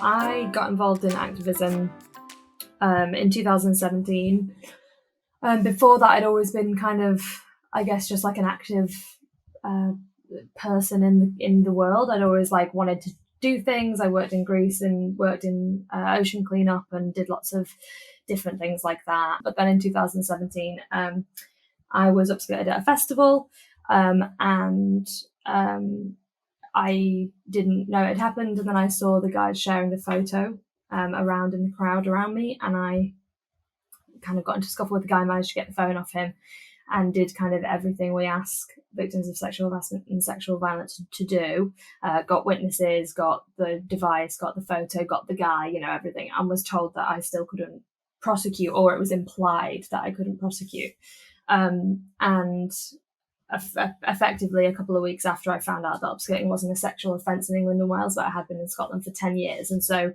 I got involved in activism in 2017. Before that, I'd always been kind of, I guess, just like an active uh, person in the world. I'd always like wanted to do things. I worked in Greece and worked in ocean cleanup and did lots of different things like that. But then in 2017, I was upskirted at a festival, and I didn't know it had happened. And then I saw the guys sharing the photo around in the crowd around me, and I kind of got into a scuffle with the guy, managed to get the phone off him, and did kind of everything we ask victims of sexual harassment and sexual violence to do. Got witnesses, got the device, got the photo, got the guy, everything, and was told that I still couldn't prosecute, or it was implied that I couldn't prosecute. And effectively, a couple of weeks after I found out that upskirting wasn't a sexual offence in England and Wales, but I had been in Scotland for 10 years. And so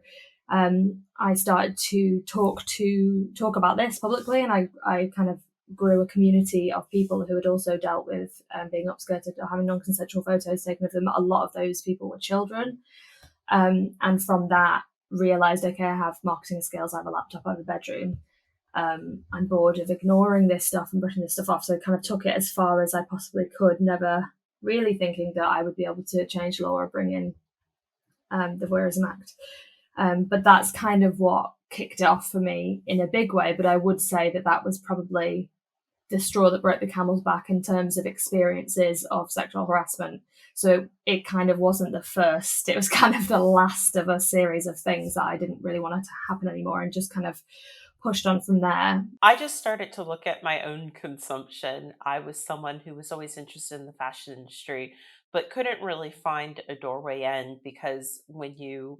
I started to talk about this publicly, and I kind of grew a community of people who had also dealt with being upskirted or having non-consensual photos taken of them. A lot of those people were children. And from that, realised, okay, I have marketing skills, I have a laptop, I have a bedroom. I'm bored of ignoring this stuff and brushing this stuff off. So I kind of took it as far as I possibly could, never really thinking that I would be able to change law or bring in the Voyeurism Act. But that's kind of what kicked it off for me in a big way. But I would say that was probably the straw that broke the camel's back in terms of experiences of sexual harassment. So it kind of wasn't the first, it was kind of the last of a series of things that I didn't really want it to happen anymore, and just kind of pushed on from there. I just started to look at my own consumption. I was someone who was always interested in the fashion industry, but couldn't really find a doorway in, because when you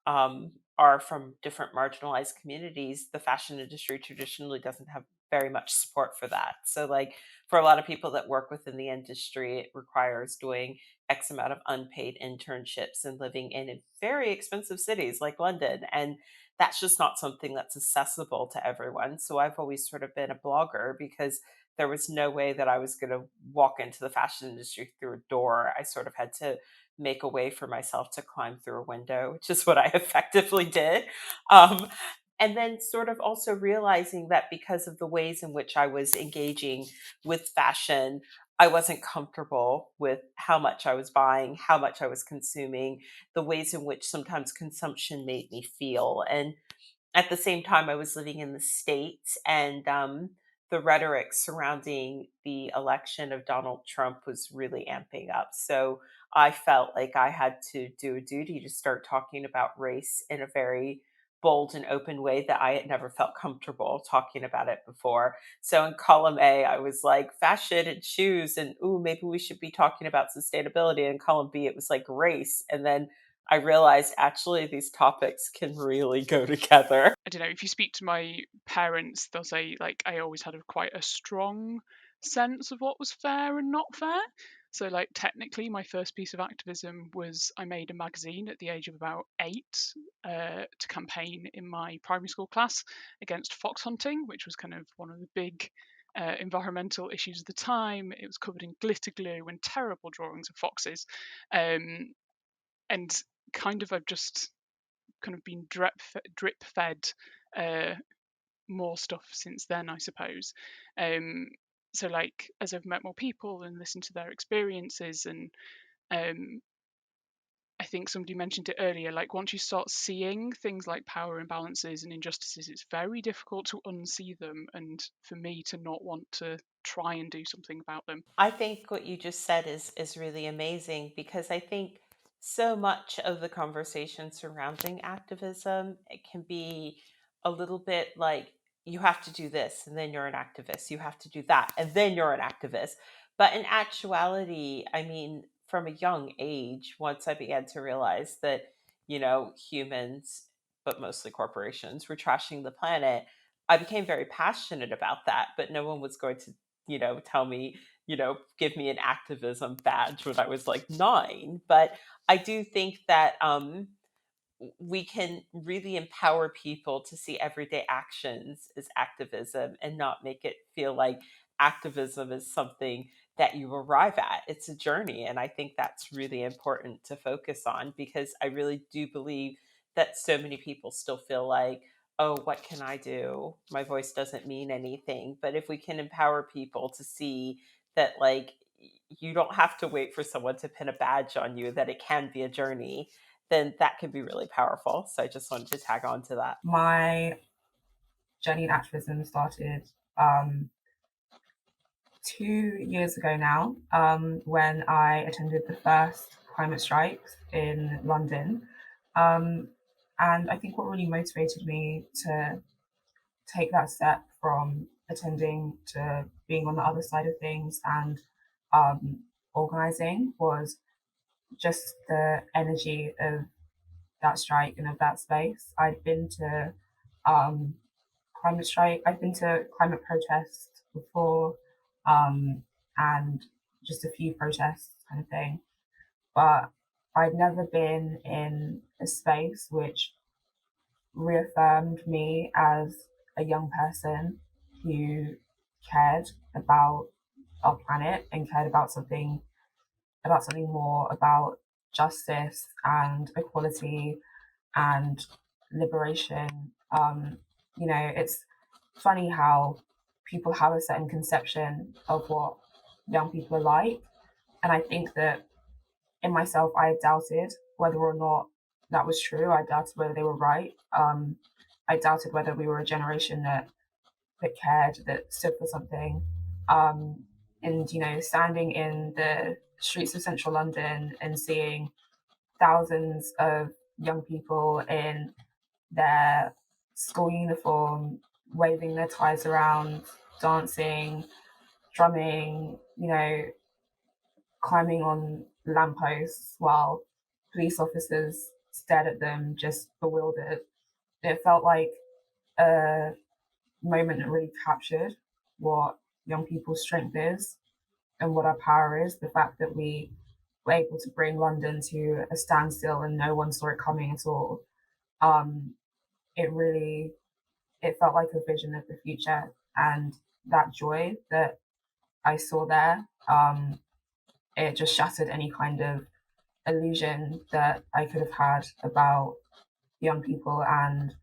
are from different marginalized communities, the fashion industry traditionally doesn't have very much support for that. So, like, for a lot of people that work within the industry, it requires doing X amount of unpaid internships and living in very expensive cities like London. And that's just not something that's accessible to everyone. So I've always sort of been a blogger, because there was no way that I was going to walk into the fashion industry through a door. I sort of had to make a way for myself to climb through a window, which is what I effectively did. Um, and then sort of also realizing that because of the ways in which I was engaging with fashion, I wasn't comfortable with how much I was buying, how much I was consuming, the ways in which sometimes consumption made me feel. And at the same time, I was living in the States, and the rhetoric surrounding the election of Donald Trump was really amping up. So I felt like I had to do a duty to start talking about race in a very bold and open way that I had never felt comfortable talking about it before. So in column A, I was like fashion and shoes, and ooh, maybe we should be talking about sustainability. And in column B, it was like race. And then I realized actually these topics can really go together. I don't know, if you speak to my parents, they'll say, like, I always had quite a strong sense of what was fair and not fair. So, like, technically, my first piece of activism was I made a magazine at the age of about 8 to campaign in my primary school class against fox hunting, which was kind of one of the big environmental issues of the time. It was covered in glitter glue and terrible drawings of foxes. And kind of I've just kind of been drip fed more stuff since then, I suppose. So, like, as I've met more people and listened to their experiences, and I think somebody mentioned it earlier, like, once you start seeing things like power imbalances and injustices, it's very difficult to unsee them, and for me to not want to try and do something about them. I think what you just said is really amazing, because I think so much of the conversation surrounding activism, it can be a little bit like, you have to do this and then you're an activist. You have to do that and then you're an activist. But in actuality, I mean, from a young age, once I began to realize that, humans, but mostly corporations, were trashing the planet, I became very passionate about that. But no one was going to, tell me, give me an activism badge when I was like 9. But I do think that we can really empower people to see everyday actions as activism, and not make it feel like activism is something that you arrive at. It's a journey. And I think that's really important to focus on, because I really do believe that so many people still feel like, oh, what can I do? My voice doesn't mean anything. But if we can empower people to see that, like, you don't have to wait for someone to pin a badge on you, that it can be a journey, then that can be really powerful. So I just wanted to tag on to that. My journey in activism started 2 years ago now, when I attended the first climate strikes in London. And I think what really motivated me to take that step from attending to being on the other side of things and organizing was just the energy of that strike and of that space. I'd been to um, climate strike, I've been to climate protests before, and just a few protests kind of thing. But I'd never been in a space which reaffirmed me as a young person who cared about our planet and cared about something more, about justice and equality and liberation. It's funny how people have a certain conception of what young people are like. And I think that in myself, I doubted whether or not that was true. I doubted whether they were right. I doubted whether we were a generation that cared, that stood for something. And, standing in the streets of central London and seeing thousands of young people in their school uniform, waving their ties around, dancing, drumming, climbing on lampposts while police officers stared at them, just bewildered. It felt like a moment that really captured what young people's strength is and what our power is. The fact that we were able to bring London to a standstill and no one saw it coming at all. It felt like a vision of the future, and that joy that I saw there, it just shattered any kind of illusion that I could have had about young people and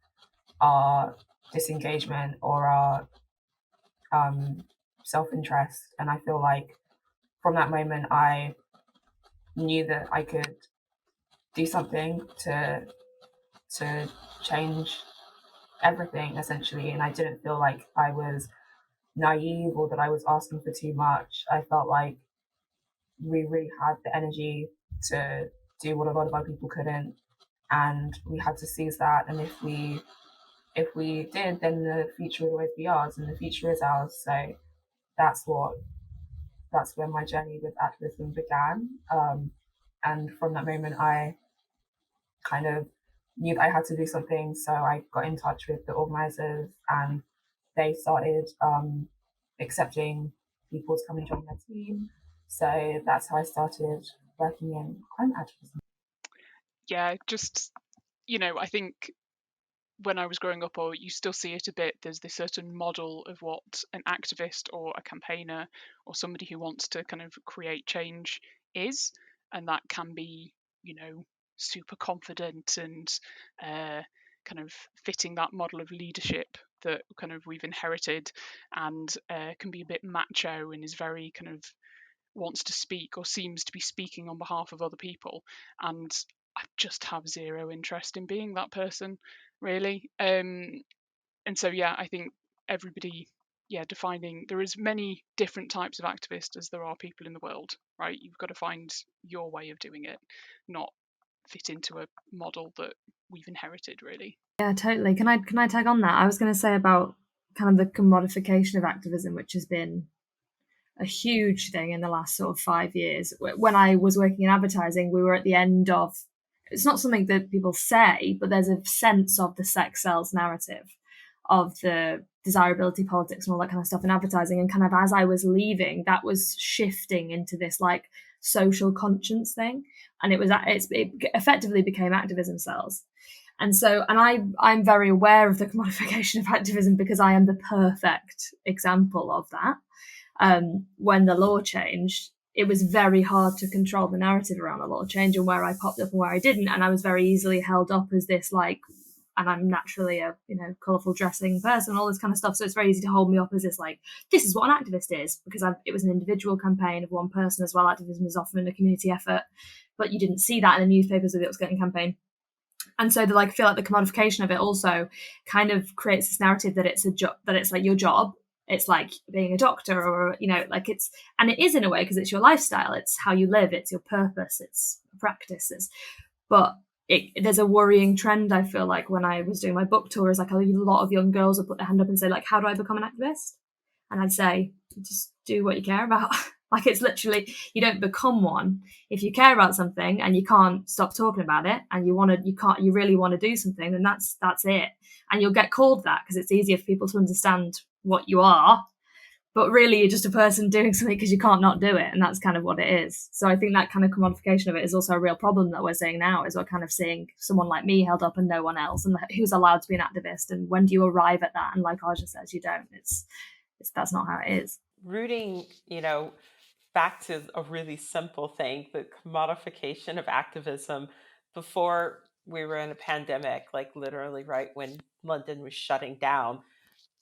our disengagement or our self-interest. And I feel like from that moment, I knew that I could do something to change everything, essentially. And I didn't feel like I was naive or that I was asking for too much. I felt like we really had the energy to do what a lot of other people couldn't, and we had to seize that. And if we did, then the future would always be ours, and the future is ours. So that's where my journey with activism began. And from that moment, I kind of knew that I had to do something. So I got in touch with the organizers, and they started accepting people to come and join their team. So that's how I started working in climate activism. Yeah, just, I think when I was growing up, or you still see it a bit, there's this certain model of what an activist or a campaigner or somebody who wants to kind of create change is. And that can be, super confident and kind of fitting that model of leadership that kind of we've inherited, and can be a bit macho and is very kind of wants to speak or seems to be speaking on behalf of other people. And I just have zero interest in being that person, really. And so, yeah, I think everybody, defining there is many different types of activists as there are people in the world, right? You've got to find your way of doing it, not fit into a model that we've inherited, really. Yeah, totally. Can I tag on that? I was going to say about kind of the commodification of activism, which has been a huge thing in the last sort of 5 years. When I was working in advertising, we were at the end of, it's not something that people say, but there's a sense of the sex sells narrative, of the desirability politics and all that kind of stuff in advertising. And kind of as I was leaving, that was shifting into this like social conscience thing. And it effectively became activism sells. And so, and I'm very aware of the commodification of activism because I am the perfect example of that. When the law changed, it was very hard to control the narrative around a lot of change and where I popped up and where I didn't. And I was very easily held up as this, like, and I'm naturally a, colourful dressing person, all this kind of stuff. So it's very easy to hold me up as this, like, this is what an activist is, because it was an individual campaign of one person as well. Activism is often a community effort, but you didn't see that in the newspapers with the Upskirting campaign. And so I feel like the commodification of it also kind of creates this narrative that it's a job, that it's like your job. It's like being a doctor, or, like and it is in a way, because it's your lifestyle, it's how you live, it's your purpose, it's practices. But there's a worrying trend, I feel like, when I was doing my book tour, is like a lot of young girls would put their hand up and say, like, how do I become an activist? And I'd say, just do what you care about. Like, it's literally, you don't become one. If you care about something and you can't stop talking about it, and you really want to do something, then that's it. And you'll get called that because it's easier for people to understand what you are. But really, you're just a person doing something because you can't not do it. And that's kind of what it is. So I think that kind of commodification of it is also a real problem that we're seeing now, is we're kind of seeing someone like me held up and no one else, and who's allowed to be an activist. And when do you arrive at that? And like Aja says, you don't. That's not how it is. Rooting, back to a really simple thing, the commodification of activism. Before we were in a pandemic, like literally right when London was shutting down,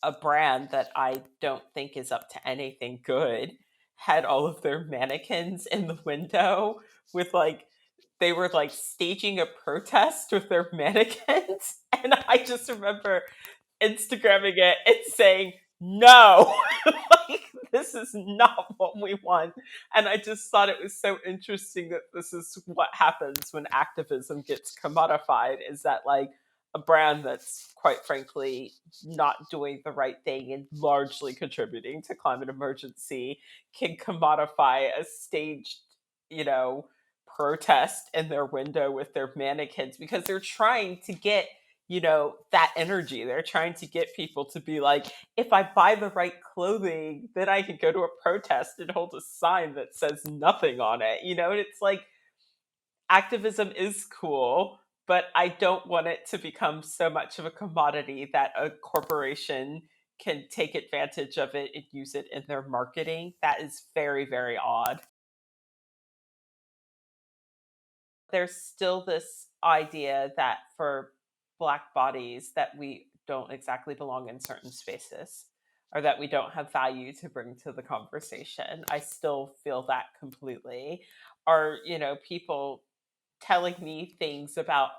a brand that I don't think is up to anything good had all of their mannequins in the window with they were staging a protest with their mannequins. And I just remember Instagramming it and saying, no, this is not what we want. And I just thought it was so interesting that this is what happens when activism gets commodified, is that a brand that's quite frankly not doing the right thing and largely contributing to climate emergency can commodify a staged, protest in their window with their mannequins, because they're trying to get that energy. They're trying to get people to be like, if I buy the right clothing, then I can go to a protest and hold a sign that says nothing on it, and it's like, activism is cool, but I don't want it to become so much of a commodity that a corporation can take advantage of it and use it in their marketing. That is very, very odd. There's still this idea that for Black bodies that we don't exactly belong in certain spaces, or that we don't have value to bring to the conversation. I still feel that completely. Or, people telling me things about,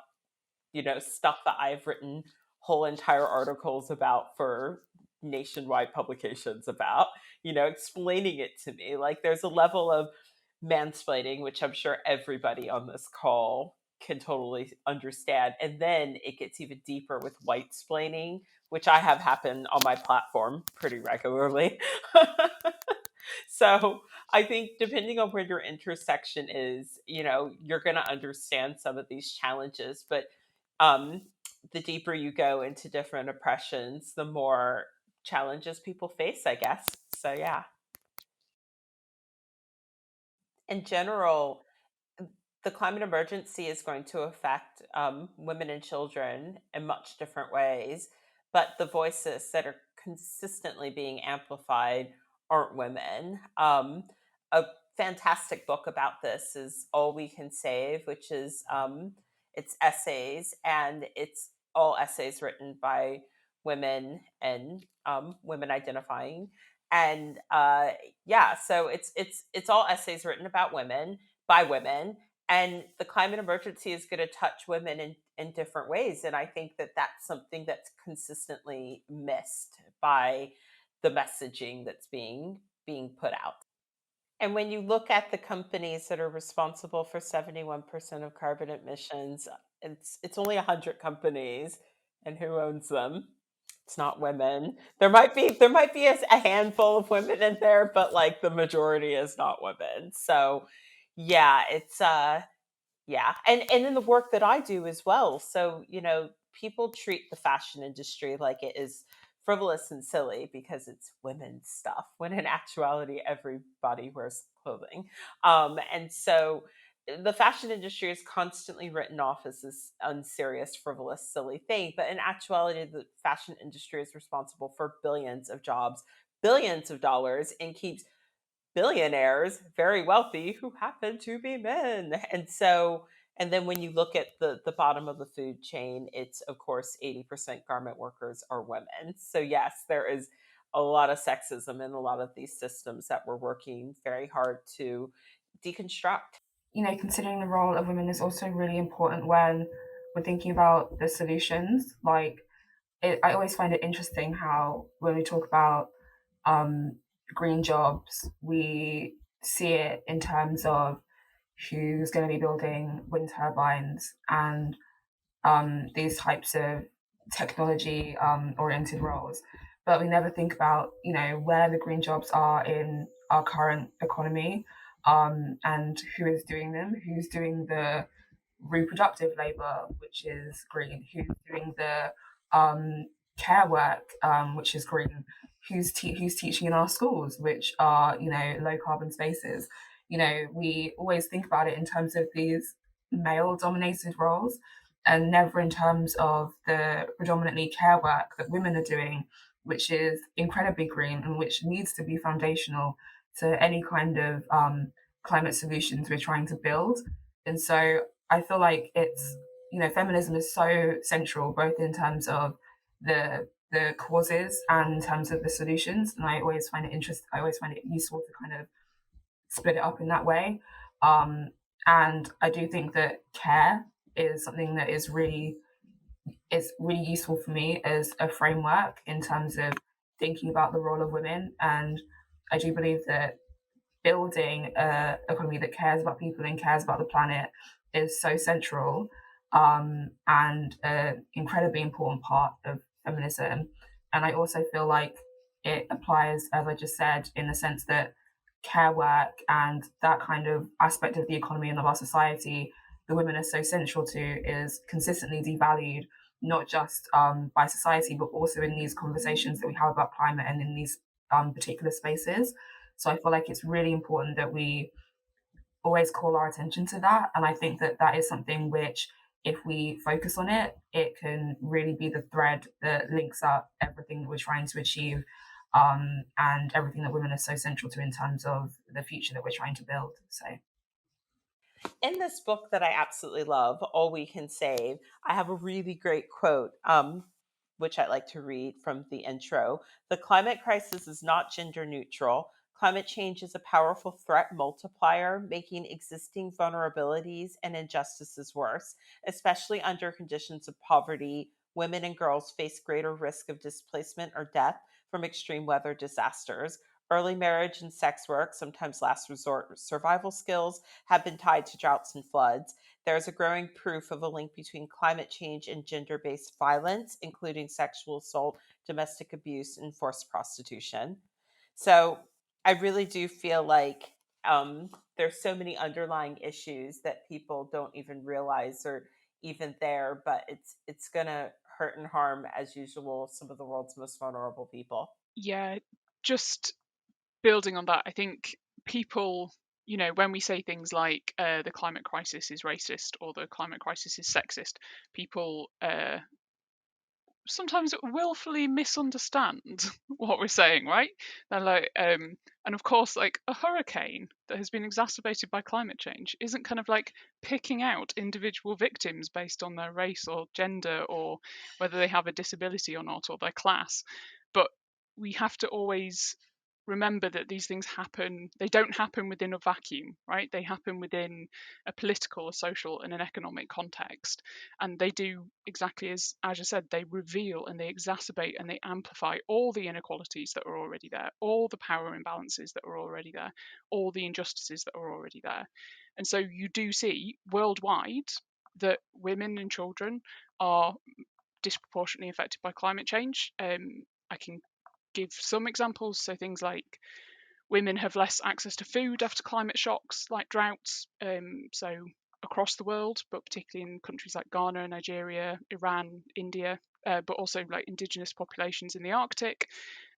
stuff that I've written whole entire articles about for nationwide publications about, explaining it to me. Like, there's a level of mansplaining, which I'm sure everybody on this call can totally understand. And then it gets even deeper with white splaining, which I have happen on my platform pretty regularly. So I think depending on where your intersection is, you're going to understand some of these challenges. But the deeper you go into different oppressions, the more challenges people face, I guess. So yeah. In general, the climate emergency is going to affect women and children in much different ways, but the voices that are consistently being amplified aren't women. A fantastic book about this is All We Can Save, which is it's essays, and it's all essays written by women and women identifying. And yeah, so it's all essays written about women by women, and the climate emergency is going to touch women in different ways. And I think that that's something that's consistently missed by the messaging that's being put out. And when you look at the companies that are responsible for 71% of carbon emissions, it's only 100 companies, and who owns them? It's not women. There might be a handful of women in there, but the majority is not women. So yeah, it's yeah. And in the work that I do as well. So, people treat the fashion industry like it is frivolous and silly because it's women's stuff, when in actuality, everybody wears clothing. And so the fashion industry is constantly written off as this unserious, frivolous, silly thing. But in actuality, the fashion industry is responsible for billions of jobs, billions of dollars, and keeps billionaires, very wealthy, who happen to be men. And then when you look at the bottom of the food chain, it's of course 80% garment workers are women. So yes, there is a lot of sexism in a lot of these systems that we're working very hard to deconstruct. Considering the role of women is also really important when we're thinking about the solutions. I always find it interesting how when we talk about green jobs, we see it in terms of who's going to be building wind turbines and these types of technology oriented roles. But we never think about, where the green jobs are in our current economy, and who is doing them, who's doing the reproductive labor, which is green, who's doing the care work, which is green, who's teaching in our schools, which are, low carbon spaces. We always think about it in terms of these male dominated roles and never in terms of the predominantly care work that women are doing, which is incredibly green and which needs to be foundational to any kind of climate solutions we're trying to build. And so I feel like feminism is so central, both in terms of the causes and in terms of the solutions. And I always find it interesting. I always find it useful to kind of split it up in that way. And I do think that care is something that is really useful for me as a framework in terms of thinking about the role of women. And I do believe that building an economy that cares about people and cares about the planet is so central, and an incredibly important part of feminism. And I also feel like it applies, as I just said, in the sense that care work and that kind of aspect of the economy and of our society the women are so central to is consistently devalued, not just by society, but also in these conversations that we have about climate and in these particular spaces. So I feel like it's really important that we always call our attention to that. And I think that that is something which, if we focus on it, it can really be the thread that links up everything that we're trying to achieve, and everything that women are so central to in terms of the future that we're trying to build. So In this book that I absolutely love, All We Can Save, I have a really great quote, which I'd like to read from the intro. The climate crisis is not gender neutral. Climate change is a powerful threat multiplier, making existing vulnerabilities and injustices worse, especially under conditions of poverty. Women and girls face greater risk of displacement or death from extreme weather disasters. Early marriage and sex work, sometimes last resort survival skills, have been tied to droughts and floods. There is a growing proof of a link between climate change and gender based violence, including sexual assault, domestic abuse, and forced prostitution. So I really do feel like there's so many underlying issues that people don't even realize are even there, but it's going to hurt and harm, as usual, some of the world's most vulnerable people. Yeah, just building on that, I think people, when we say things like the climate crisis is racist or the climate crisis is sexist, people sometimes willfully misunderstand what we're saying, right? They're like, and of course, like a hurricane that has been exacerbated by climate change isn't kind of like picking out individual victims based on their race or gender or whether they have a disability or not or their class. But we have to always remember that these things happen. They don't happen within a vacuum, right? They happen within a political, a social, and an economic context. And they do exactly as Aja said, they reveal and they exacerbate and they amplify all the inequalities that are already there, all the power imbalances that are already there, all the injustices that are already there. And so you do see worldwide that women and children are disproportionately affected by climate change. I can give some examples. So things like women have less access to food after climate shocks like droughts. So across the world, but particularly in countries like Ghana, Nigeria, Iran, India, but also like indigenous populations in the Arctic.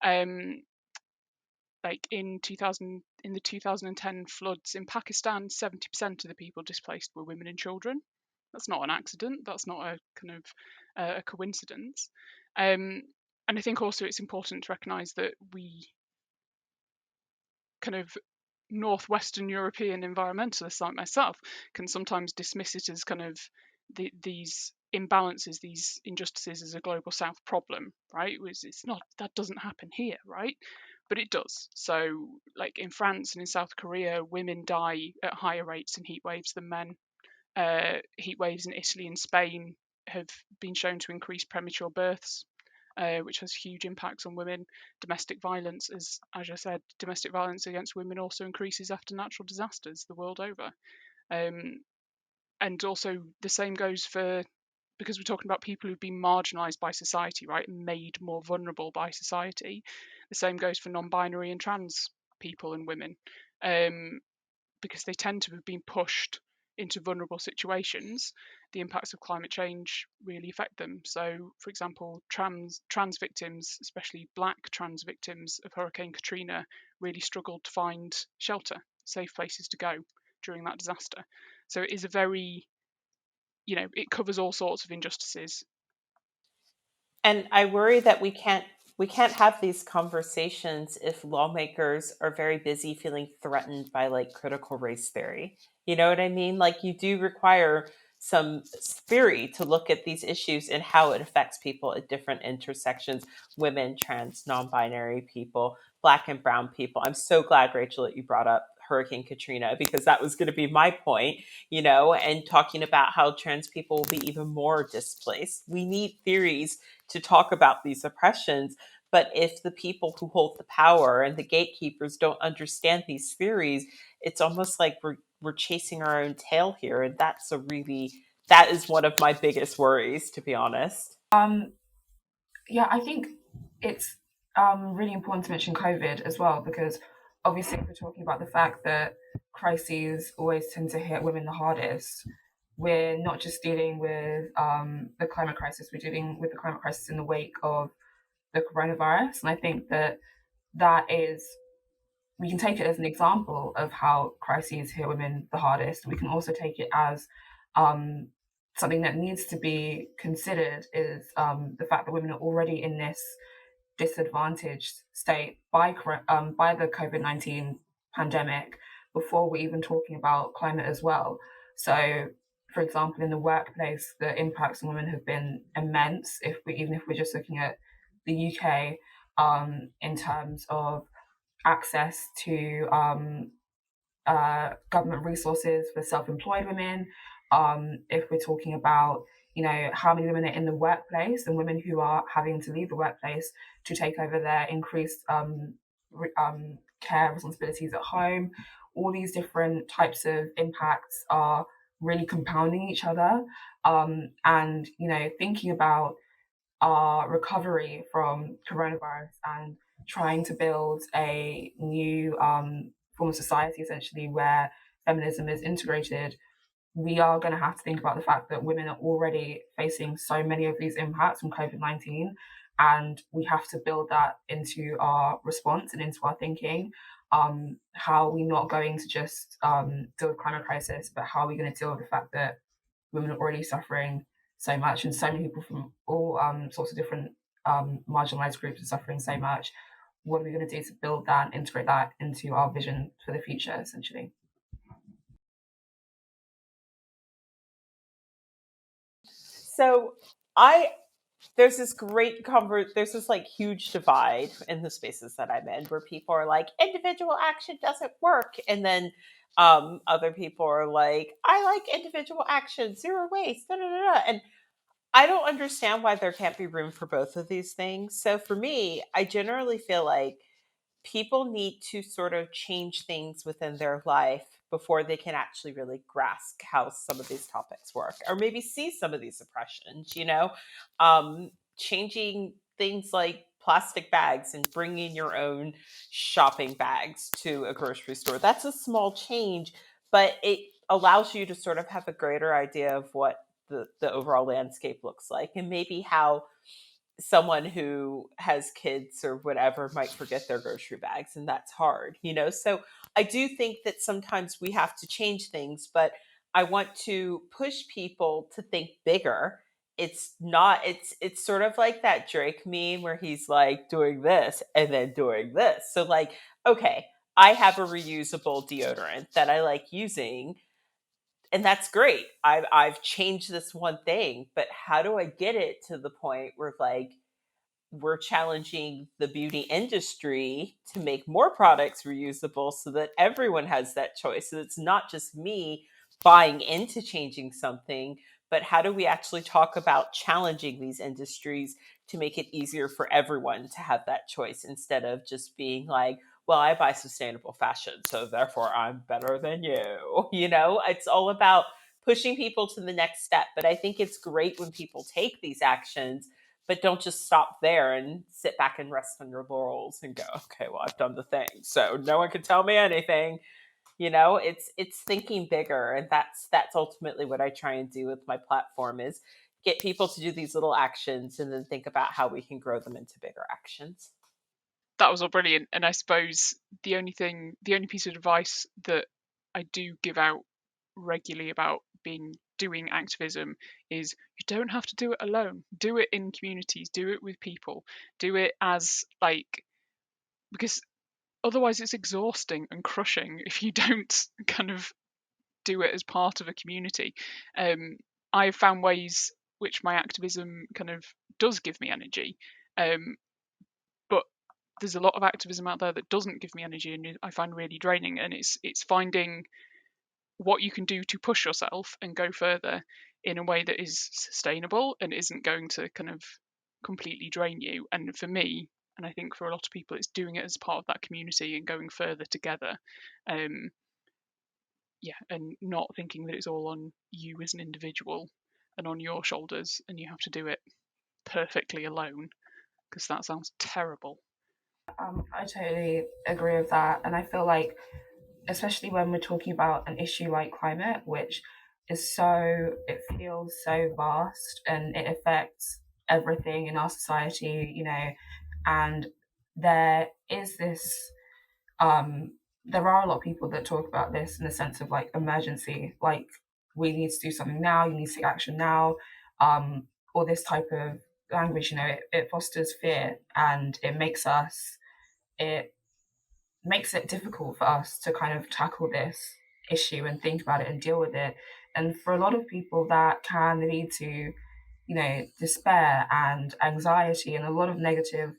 Like in the 2010 floods in Pakistan, 70% of the people displaced were women and children. That's not an accident. That's not a kind of a coincidence. And I think also it's important to recognise that we kind of Northwestern European environmentalist like myself can sometimes dismiss it as kind of these imbalances, these injustices as a global south problem, right? It's not, that doesn't happen here, right? But it does. So like in France and in South Korea, women die at higher rates in heat waves than men. Heat waves in Italy and Spain have been shown to increase premature births, which has huge impacts on women. Domestic violence, as I said, domestic violence against women also increases after natural disasters the world over. And also the same goes for, because we're talking about people who've been marginalised by society, right, made more vulnerable by society. The same goes for non-binary and trans people and women, because they tend to have been pushed into vulnerable situations. The impacts of climate change really affect them. So, for example, trans victims, especially black trans victims of Hurricane Katrina, really struggled to find shelter, safe places to go during that disaster. So it is a very, it covers all sorts of injustices. And I worry that we can't have these conversations if lawmakers are very busy feeling threatened by like critical race theory. You know what I mean? Like you do require some theory to look at these issues and how it affects people at different intersections, women, trans, non-binary people, black and brown people. I'm so glad, Rachel, that you brought up Hurricane Katrina, because that was going to be my point, and talking about how trans people will be even more displaced. We need theories to talk about these oppressions. But if the people who hold the power and the gatekeepers don't understand these theories, it's almost like we're chasing our own tail here. And that is one of my biggest worries, to be honest. Yeah, I think it's really important to mention COVID as well, because obviously we're talking about the fact that crises always tend to hit women the hardest. We're not just dealing with the climate crisis, we're dealing with the climate crisis in the wake of the coronavirus. And I think that is, we can take it as an example of how crises hit women the hardest. We can also take it as um, something that needs to be considered is the fact that women are already in this disadvantaged state by the COVID-19 pandemic before we're even talking about climate as well. So, for example, in the workplace, the impacts on women have been immense. Even if we're just looking at the UK, in terms of access to government resources for self-employed women. If we're talking about, how many women are in the workplace and women who are having to leave the workplace to take over their increased care responsibilities at home, all these different types of impacts are really compounding each other. And, thinking about our recovery from coronavirus and trying to build a new form of society, essentially, where feminism is integrated, we are going to have to think about the fact that women are already facing so many of these impacts from COVID-19. And we have to build that into our response and into our thinking. How are we not going to just deal with climate crisis, but how are we going to deal with the fact that women are already suffering so much, and so many people from all sorts of different marginalized groups are suffering so much? What are we going to do to build that and integrate that into our vision for the future, essentially? So there's this like huge divide in the spaces that I'm in where people are like, individual action doesn't work. And then other people are like, I like individual action, zero waste, da, da, da, da. And I don't understand why there can't be room for both of these things. So for me, I generally feel like people need to sort of change things within their life before they can actually really grasp how some of these topics work, or maybe see some of these oppressions, changing things like plastic bags and bringing your own shopping bags to a grocery store. That's a small change, but it allows you to sort of have a greater idea of what the overall landscape looks like, and maybe how someone who has kids or whatever might forget their grocery bags, and that's hard. So I do think that sometimes we have to change things, but I want to push people to think bigger. It's sort of like that Drake meme where he's like doing this and then doing this. So like, okay, I have a reusable deodorant that I like using, and that's great. I've changed this one thing, but how do I get it to the point where like we're challenging the beauty industry to make more products reusable so that everyone has that choice. So it's not just me buying into changing something, but how do we actually talk about challenging these industries to make it easier for everyone to have that choice instead of just being like, well, I buy sustainable fashion, so therefore I'm better than you. You know, it's all about pushing people to the next step. But I think it's great when people take these actions, but don't just stop there and sit back and rest on your laurels and go, okay, well, I've done the thing, so no one can tell me anything. You know, it's thinking bigger, and that's ultimately what I try and do with my platform is get people to do these little actions and then think about how we can grow them into bigger actions. That was all brilliant. And I suppose the only piece of advice that I do give out regularly about doing activism is you don't have to do it alone. Do it in communities, do it with people, do it as like, because otherwise it's exhausting and crushing if you don't kind of do it as part of a community. I've found ways which my activism kind of does give me energy, but there's a lot of activism out there that doesn't give me energy, and I find really draining. And it's finding what you can do to push yourself and go further in a way that is sustainable and isn't going to kind of completely drain you. And for me, and I think for a lot of people, it's doing it as part of that community and going further together. Yeah, and not thinking that it's all on you as an individual and on your shoulders, and you have to do it perfectly alone, because that sounds terrible. I totally agree with that. And I feel like, especially when we're talking about an issue like climate, which it feels so vast and it affects everything in our society, you know, and there is this, there are a lot of people that talk about this in the sense of like emergency, like we need to do something now, you need to take action now, or this type of language, you know, it fosters fear and it makes it difficult for us to kind of tackle this issue and think about it and deal with it. And for a lot of people, that can lead to, you know, despair and anxiety and a lot of negative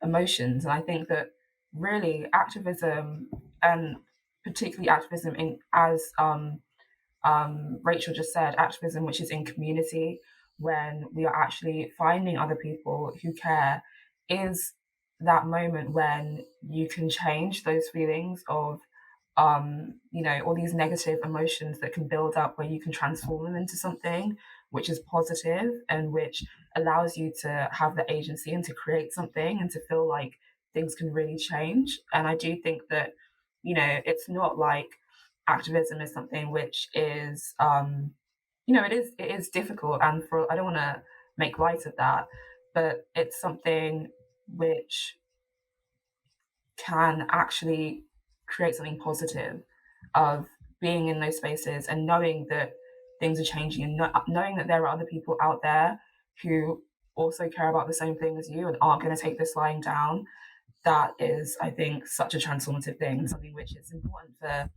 emotions. And I think that really activism, and particularly activism as Rachel just said, activism which is in community, when we are actually finding other people who care, is that moment when you can change those feelings of, you know, all these negative emotions that can build up, where you can transform them into something which is positive and which allows you to have the agency and to create something and to feel like things can really change. And I do think that, you know, it's not like activism is something which is, you know, it is difficult, and for I don't want to make light of that, but it's something which can actually create something positive of being in those spaces and knowing that things are changing, and knowing that there are other people out there who also care about the same thing as you and aren't going to take this lying down. That is, I think, such a transformative thing, something which is important for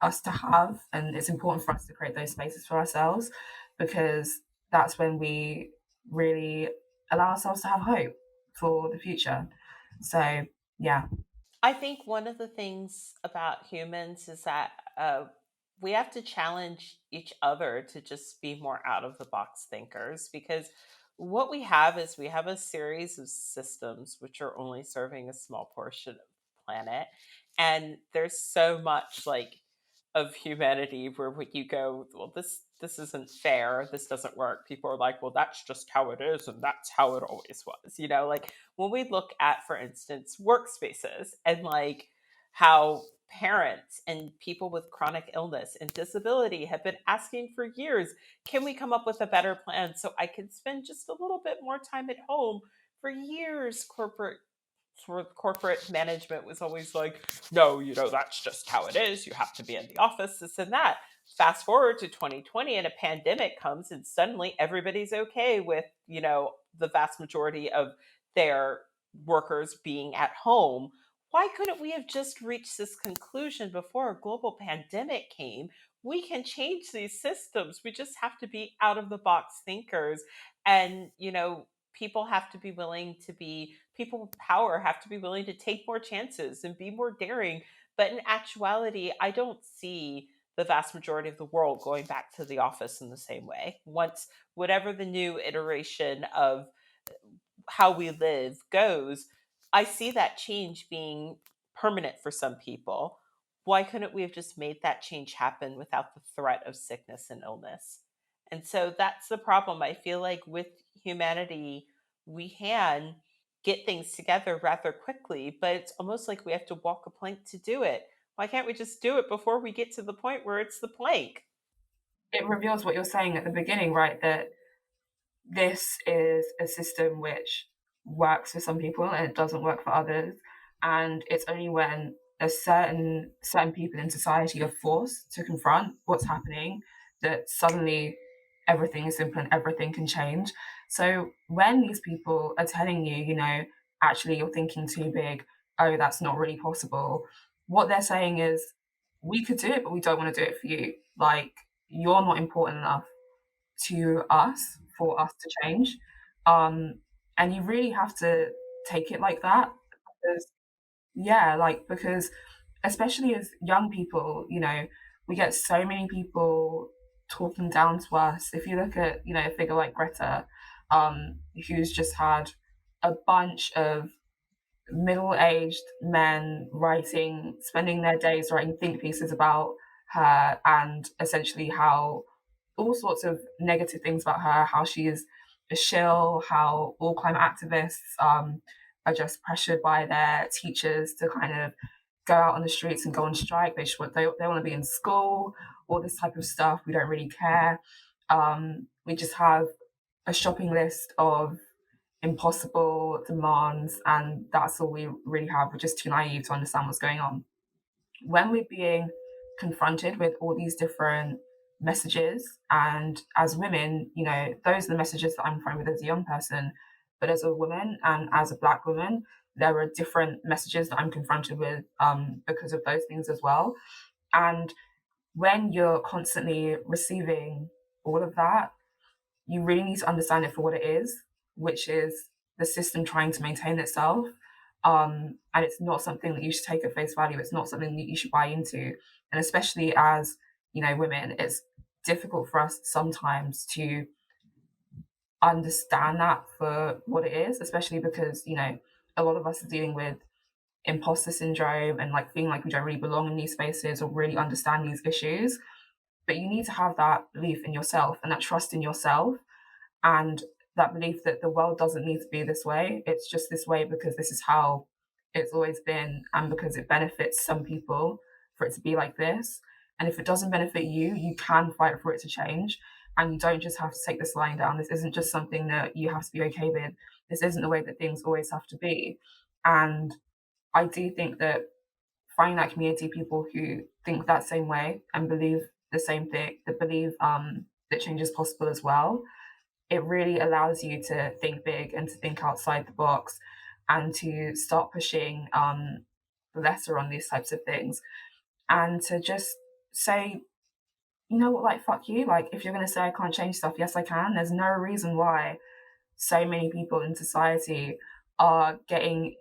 us to have, and it's important for us to create those spaces for ourselves, because that's when we really allow ourselves to have hope for the future. So yeah. I think one of the things about humans is that we have to challenge each other to just be more out of the box thinkers, because what we have is we have a series of systems which are only serving a small portion of the planet. And there's so much like of humanity where when you go, well, this isn't fair, this doesn't work, people are like, well, that's just how it is and that's how it always was. You know, like when we look at, for instance, workspaces and like how parents and people with chronic illness and disability have been asking for years, can we come up with a better plan so I can spend just a little bit more time at home? For years, corporate management was always like, no, you know, that's just how it is. You have to be in the office, this and that. Fast forward to 2020 and a pandemic comes and suddenly everybody's okay with, you know, the vast majority of their workers being at home. Why couldn't we have just reached this conclusion before a global pandemic came? We can change these systems. We just have to be out of the box thinkers. And, people have to be willing to be, people with power have to be willing to take more chances and be more daring. But in actuality, I don't see the vast majority of the world going back to the office in the same way. Once whatever the new iteration of how we live goes, I see that change being permanent for some people. Why couldn't we have just made that change happen without the threat of sickness and illness? And so that's the problem. I feel like with humanity, we can get things together rather quickly, but it's almost like we have to walk a plank to do it. Why can't we just do it before we get to the point where it's the plank? It reveals what you're saying at the beginning, right? That this is a system which works for some people and it doesn't work for others. And it's only when a certain people in society are forced to confront what's happening that suddenly everything is simple and everything can change. So when these people are telling you, actually you're thinking too big, oh, that's not really possible, what they're saying is, we could do it, but we don't want to do it for you. Like, you're not important enough to us for us to change. And you really have to take it like that. Because, yeah, because especially as young people, we get so many people talking down to us. If you look at, a figure like Greta, who's just had a bunch of middle-aged men spending their days writing think pieces about her, and essentially how all sorts of negative things about her, how she is a shill, how all climate activists are just pressured by their teachers to kind of go out on the streets and go on strike. They want to be in school, all this type of stuff. We don't really care. We just have a shopping list of impossible demands, and that's all we really have. We're just too naive to understand what's going on. When we're being confronted with all these different messages, and as women, those are the messages that I'm confronted with as a young person, but as a woman and as a Black woman, there are different messages that I'm confronted with because of those things as well. And when you're constantly receiving all of that, you really need to understand it for what it is, which is the system trying to maintain itself. And it's not something that you should take at face value. It's not something that you should buy into. And especially as, women, it's difficult for us sometimes to understand that for what it is, especially because, a lot of us are dealing with imposter syndrome and like feeling like we don't really belong in these spaces or really understand these issues. But you need to have that belief in yourself and that trust in yourself, and that belief that the world doesn't need to be this way. It's just this way because this is how it's always been, and because it benefits some people for it to be like this. And if it doesn't benefit you, you can fight for it to change. And you don't just have to take this lying down. This isn't just something that you have to be okay with. This isn't the way that things always have to be. And I do think that finding that community, people who think that same way and believe the same thing, that believe that change is possible as well, it really allows you to think big and to think outside the box and to start pushing lesser on these types of things, and to just say, you know what, like, fuck you. Like, if you're going to say I can't change stuff, yes, I can. There's no reason why so many people in society are getting,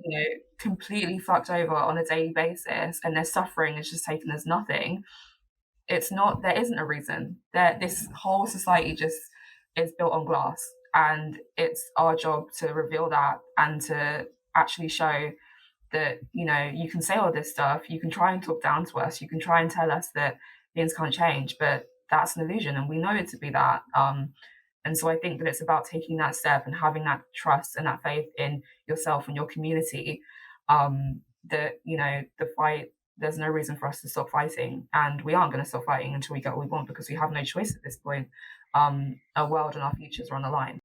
completely fucked over on a daily basis, and their suffering is just taken as nothing. There isn't a reason. This whole society just is built on glass, and it's our job to reveal that and to actually show that, you can say all this stuff, you can try and talk down to us, you can try and tell us that things can't change, but that's an illusion, and we know it to be that. And so I think that it's about taking that step and having that trust and that faith in yourself and your community, that, the fight, there's no reason for us to stop fighting. And we aren't going to stop fighting until we get what we want, because we have no choice at this point. Our world and our futures are on the line.